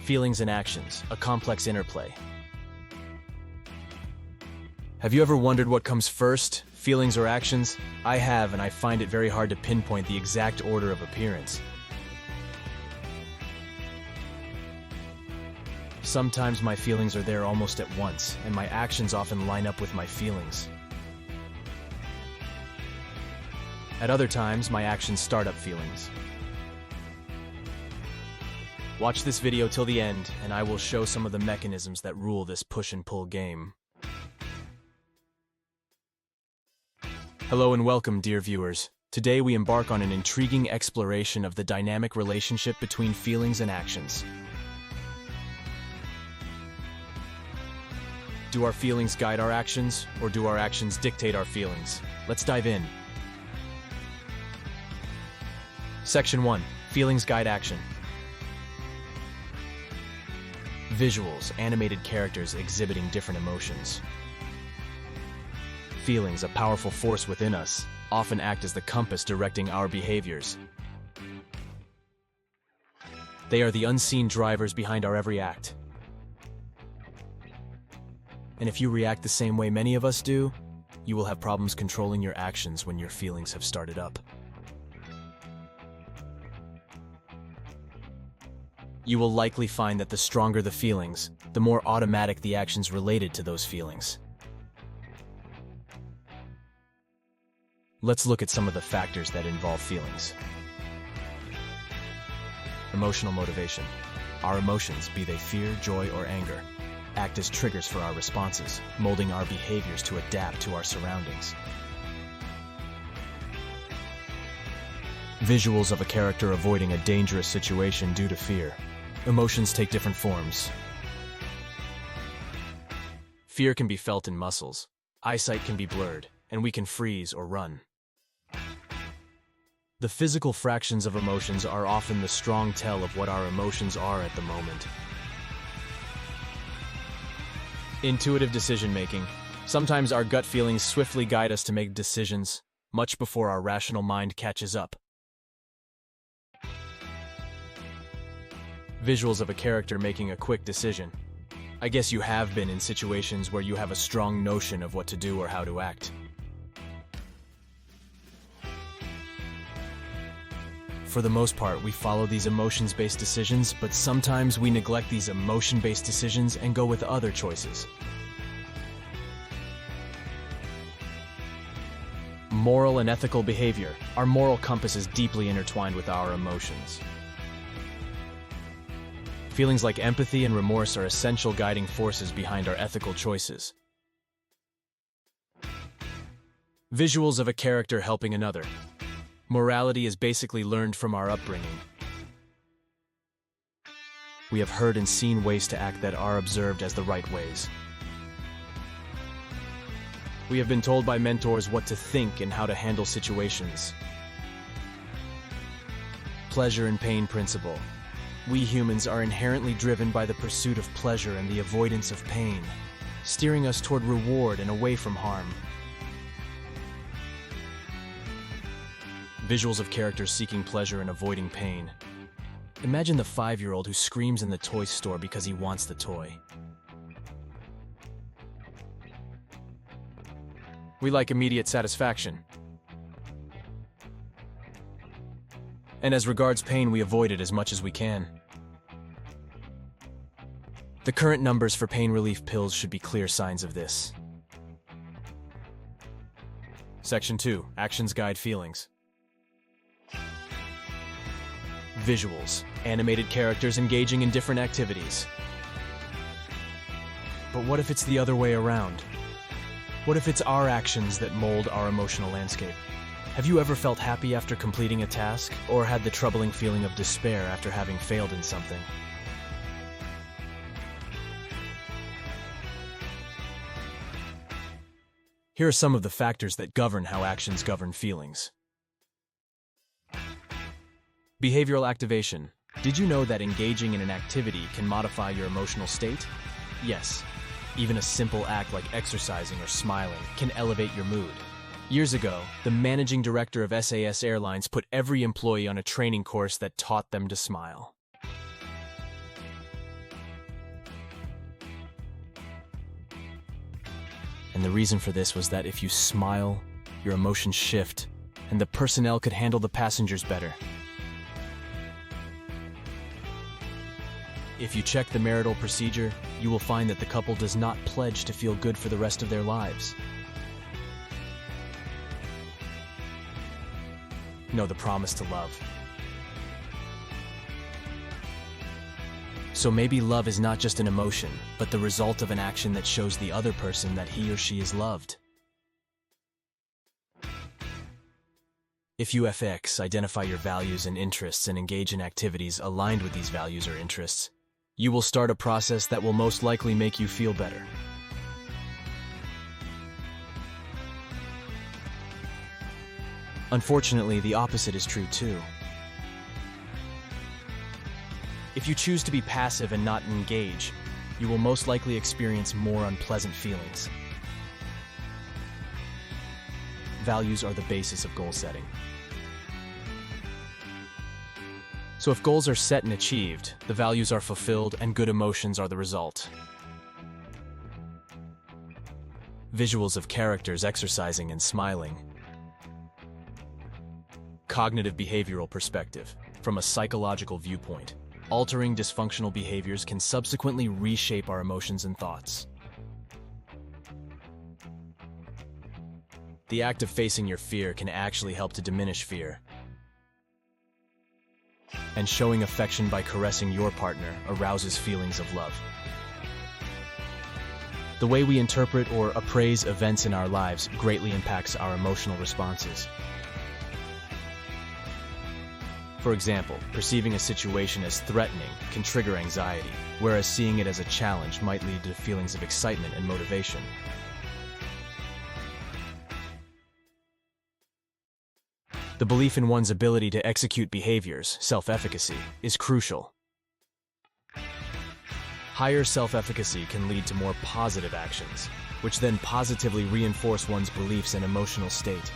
Feelings and actions, a complex interplay. Have you ever wondered what comes first, feelings or actions? I have, and I find it very hard to pinpoint the exact order of appearance. Sometimes my feelings are there almost at once, and my actions often line up with my feelings. At other times, my actions start up feelings. Watch this video till the end, and I will show some of the mechanisms that rule this push and pull game. Hello and welcome, dear viewers. Today we embark on an intriguing exploration of the dynamic relationship between feelings and actions. Do our feelings guide our actions, or do our actions dictate our feelings? Let's dive in. Section 1. Feelings guide action. Visuals, animated characters exhibiting different emotions. Feelings, a powerful force within us, often act as the compass directing our behaviors. They are the unseen drivers behind our every act. And if you react the same way many of us do, you will have problems controlling your actions when your feelings have started up. You will likely find that the stronger the feelings, the more automatic the actions related to those feelings. Let's look at some of the factors that involve feelings. Emotional motivation. Our emotions, be they fear, joy, or anger, act as triggers for our responses, molding our behaviors to adapt to our surroundings. Visuals of a character avoiding a dangerous situation due to fear. Emotions take different forms. Fear can be felt in muscles. Eyesight can be blurred, and we can freeze or run. The physical fractions of emotions are often the strong tell of what our emotions are at the moment. Intuitive decision-making. Sometimes our gut feelings swiftly guide us to make decisions, much before our rational mind catches up. Visuals of a character making a quick decision. I guess you have been in situations where you have a strong notion of what to do or how to act. For the most part, we follow these emotions-based decisions, but sometimes we neglect these emotion-based decisions and go with other choices. Moral and ethical behavior. Our moral compass is deeply intertwined with our emotions. Feelings like empathy and remorse are essential guiding forces behind our ethical choices. Visuals of a character helping another. Morality is basically learned from our upbringing. We have heard and seen ways to act that are observed as the right ways. We have been told by mentors what to think and how to handle situations. Pleasure and pain principle. We humans are inherently driven by the pursuit of pleasure and the avoidance of pain, steering us toward reward and away from harm. Visuals of characters seeking pleasure and avoiding pain. Imagine the 5-year-old who screams in the toy store because he wants the toy. We like immediate satisfaction. And as regards pain, we avoid it as much as we can. The current numbers for pain relief pills should be clear signs of this. Section 2. Actions guide feelings. Visuals. Animated characters engaging in different activities. But what if it's the other way around? What if it's our actions that mold our emotional landscape? Have you ever felt happy after completing a task, or had the troubling feeling of despair after having failed in something? Here are some of the factors that govern how actions govern feelings. Behavioral activation. Did you know that engaging in an activity can modify your emotional state? Yes. Even a simple act like exercising or smiling can elevate your mood. Years ago, the managing director of SAS Airlines put every employee on a training course that taught them to smile. And the reason for this was that if you smile, your emotions shift, and the personnel could handle the passengers better. If you check the marital procedure, you will find that the couple does not pledge to feel good for the rest of their lives. No, the promise to love. So maybe love is not just an emotion, but the result of an action that shows the other person that he or she is loved. If you identify your values and interests and engage in activities aligned with these values or interests, you will start a process that will most likely make you feel better. Unfortunately, the opposite is true too. If you choose to be passive and not engage, you will most likely experience more unpleasant feelings. Values are the basis of goal setting. So if goals are set and achieved, the values are fulfilled, and good emotions are the result. Visuals of characters exercising and smiling. Cognitive behavioral perspective. From a psychological viewpoint, altering dysfunctional behaviors can subsequently reshape our emotions and thoughts. The act of facing your fear can actually help to diminish fear. And showing affection by caressing your partner arouses feelings of love. The way we interpret or appraise events in our lives greatly impacts our emotional responses. For example, perceiving a situation as threatening can trigger anxiety, whereas seeing it as a challenge might lead to feelings of excitement and motivation. The belief in one's ability to execute behaviors, self-efficacy, is crucial. Higher self-efficacy can lead to more positive actions, which then positively reinforce one's beliefs and emotional state.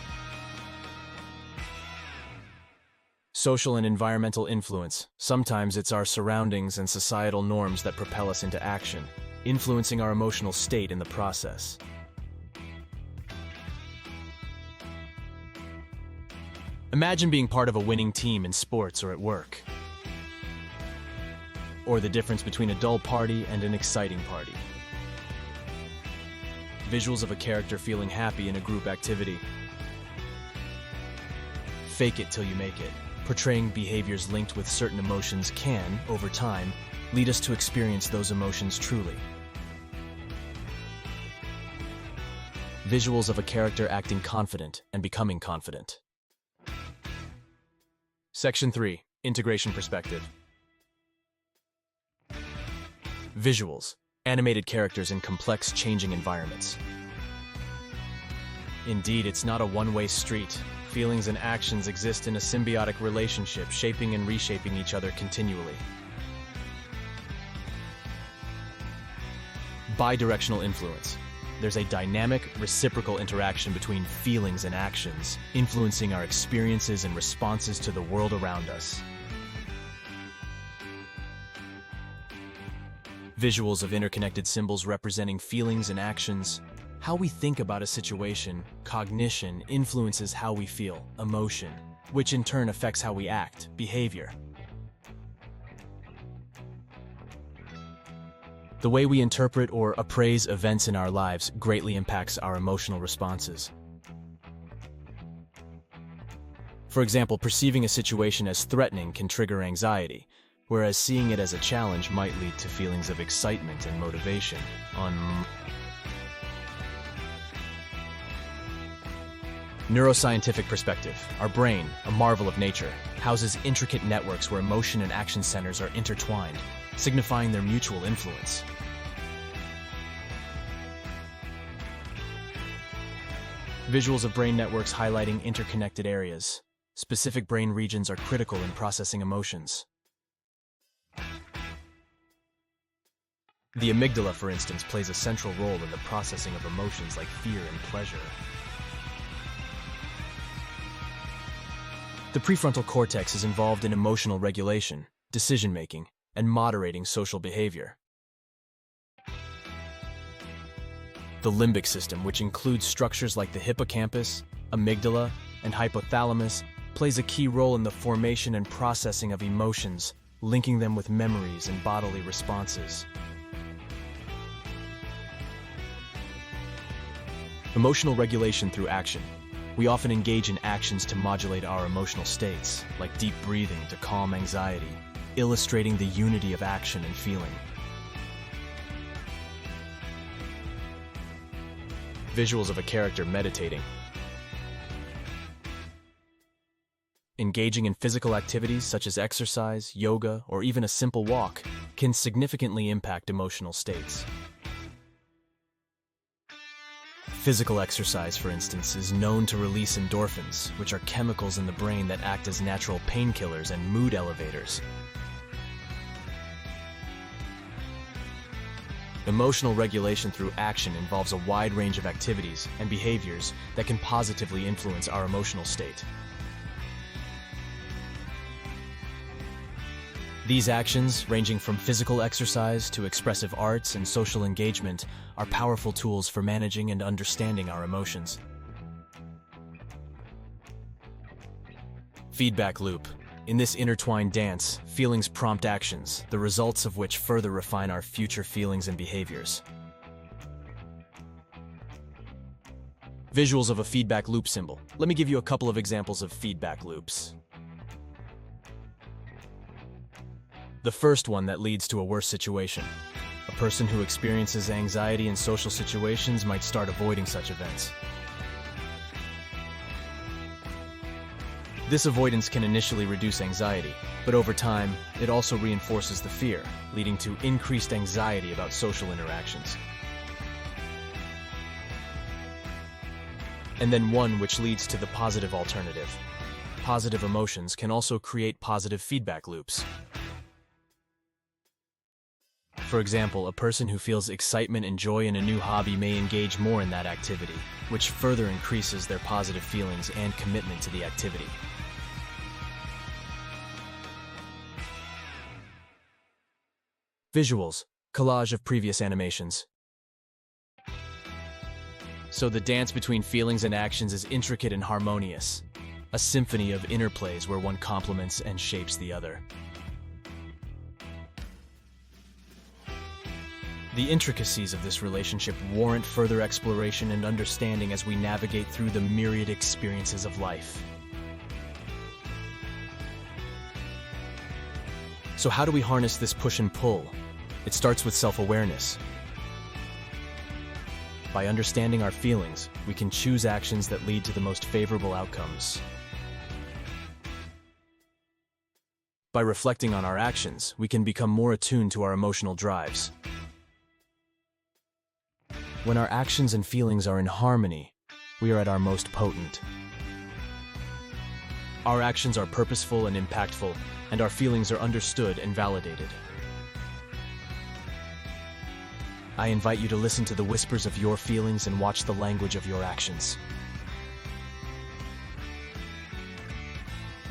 Social and environmental influence. Sometimes it's our surroundings and societal norms that propel us into action, influencing our emotional state in the process. Imagine being part of a winning team in sports or at work. Or the difference between a dull party and an exciting party. Visuals of a character feeling happy in a group activity. Fake it till you make it. Portraying behaviors linked with certain emotions can, over time, lead us to experience those emotions truly. Visuals of a character acting confident and becoming confident. Section 3. Integration perspective. Visuals. Animated characters in complex, changing environments. Indeed, it's not a one-way street. Feelings and actions exist in a symbiotic relationship, shaping and reshaping each other continually. Bidirectional influence. There's a dynamic, reciprocal interaction between feelings and actions, influencing our experiences and responses to the world around us. Visuals of interconnected symbols representing feelings and actions. How we think about a situation, cognition, influences how we feel, emotion, which in turn affects how we act, behavior. The way we interpret or appraise events in our lives greatly impacts our emotional responses. For example, perceiving a situation as threatening can trigger anxiety, whereas seeing it as a challenge might lead to feelings of excitement and motivation. Neuroscientific perspective. Our brain, a marvel of nature, houses intricate networks where emotion and action centers are intertwined, signifying their mutual influence. Visuals of brain networks highlighting interconnected areas. Specific brain regions are critical in processing emotions. The amygdala, for instance, plays a central role in the processing of emotions like fear and pleasure. The prefrontal cortex is involved in emotional regulation, decision-making, and moderating social behavior. The limbic system, which includes structures like the hippocampus, amygdala, and hypothalamus, plays a key role in the formation and processing of emotions, linking them with memories and bodily responses. Emotional regulation through action. We often engage in actions to modulate our emotional states, like deep breathing to calm anxiety, illustrating the unity of action and feeling. Visuals of a character meditating. Engaging in physical activities such as exercise, yoga, or even a simple walk can significantly impact emotional states. Physical exercise, for instance, is known to release endorphins, which are chemicals in the brain that act as natural painkillers and mood elevators. Emotional regulation through action involves a wide range of activities and behaviors that can positively influence our emotional state. These actions, ranging from physical exercise to expressive arts and social engagement, are powerful tools for managing and understanding our emotions. Feedback loop. In this intertwined dance, feelings prompt actions, the results of which further refine our future feelings and behaviors. Visuals of a feedback loop symbol. Let me give you a couple of examples of feedback loops. The first one that leads to a worse situation. A person who experiences anxiety in social situations might start avoiding such events. This avoidance can initially reduce anxiety, but over time, it also reinforces the fear, leading to increased anxiety about social interactions. And then one which leads to the positive alternative. Positive emotions can also create positive feedback loops. For example, a person who feels excitement and joy in a new hobby may engage more in that activity, which further increases their positive feelings and commitment to the activity. Visuals. Collage of previous animations. So the dance between feelings and actions is intricate and harmonious, a symphony of interplays where one complements and shapes the other. The intricacies of this relationship warrant further exploration and understanding as we navigate through the myriad experiences of life. So how do we harness this push and pull? It starts with self-awareness. By understanding our feelings, we can choose actions that lead to the most favorable outcomes. By reflecting on our actions, we can become more attuned to our emotional drives. When our actions and feelings are in harmony, we are at our most potent. Our actions are purposeful and impactful, and our feelings are understood and validated. I invite you to listen to the whispers of your feelings and watch the language of your actions.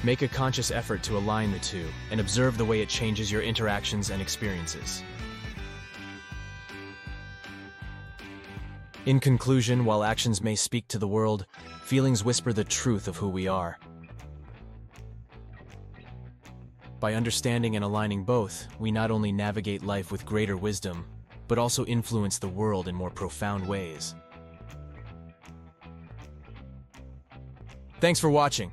Make a conscious effort to align the two and observe the way it changes your interactions and experiences. In conclusion, while actions may speak to the world, feelings whisper the truth of who we are. By understanding and aligning both, we not only navigate life with greater wisdom, but also influence the world in more profound ways. Thanks for watching.